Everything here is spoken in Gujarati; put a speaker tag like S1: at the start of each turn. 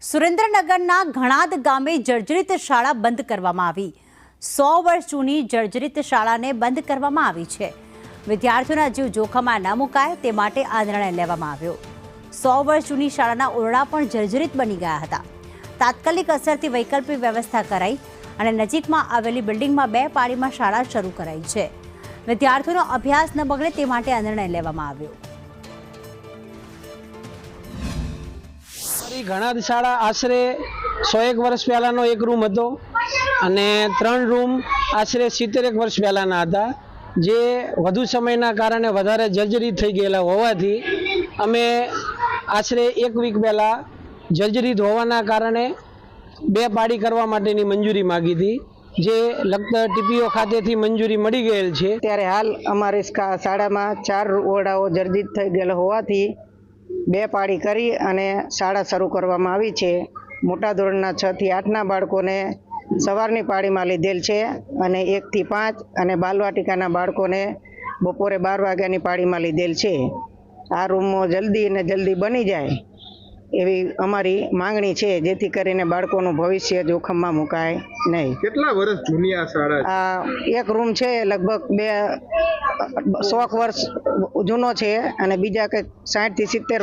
S1: સુરેન્દ્રનગરના ઘણાદ ગામે જર્જરિત શાળા બંધ કરવામાં આવી। 100 વર્ષ જૂની જર્જરિત શાળાને બંધ કરવામાં આવી છે। વિદ્યાર્થીઓના જીવ જોખમમાં ન મુકાય તે માટે આ નિર્ણય લેવામાં આવ્યો। 100 વર્ષ જૂની શાળાના ઓરડા પણ જર્જરિત બની ગયા હતા। તાત્કાલિક અસરથી વૈકલ્પિક વ્યવસ્થા કરાઈ અને નજીકમાં આવેલી બિલ્ડિંગમાં 2 પાળીમાં શાળા શરૂ કરાઈ છે। વિદ્યાર્થીઓનો અભ્યાસ ન બગડે તે માટે આ નિર્ણય લેવામાં આવ્યો।
S2: ઘણાદ શાળા આશરે 101 વર્ષ પહેલાનો એક રૂમ હતો અને 3 રૂમ આશરે 71 વર્ષ પહેલાના હતા, જે વધુ સમયના કારણે વધારે જર્જરિત થઈ ગયેલા હોવાથી અમે આશરે 1 વીક પહેલા જર્જરિત હોવાના કારણે 2 પાળી કરવા માટેની મંજૂરી માગી હતી, જે લખતર ટીપીઓ ખાતેથી મંજૂરી મળી ગયેલ છે।
S3: ત્યારે હાલ અમારી શાળામાં 4 ઓરડાઓ જર્જરિત થઈ ગયેલા હોવાથી 2 પાળી કરી અને શાળા શરૂ કરવામાં આવી છે। મોટા ધોરણના 6 થી 8ના બાળકોને સવારની પાળીમાં લીધેલ છે અને 1 થી 5 અને બાલવાટિકાના બાળકોને બપોરે 12 વાગ્યાની પાળીમાં લીધેલ છે। આ રૂમો જલ્દી અને જલ્દી બની જાય એવી અમારી માંગણી છે, જેથી કરીને બાળકોનું ભવિષ્ય જોખમમાં મુકાય નહીં।
S4: કેટલા વર્ષ જૂની આ શાળા છે?
S3: આ એક રૂમ છે લગભગ 100 વર્ષ જૂનો છે અને બીજા કંઈક 60 થી 70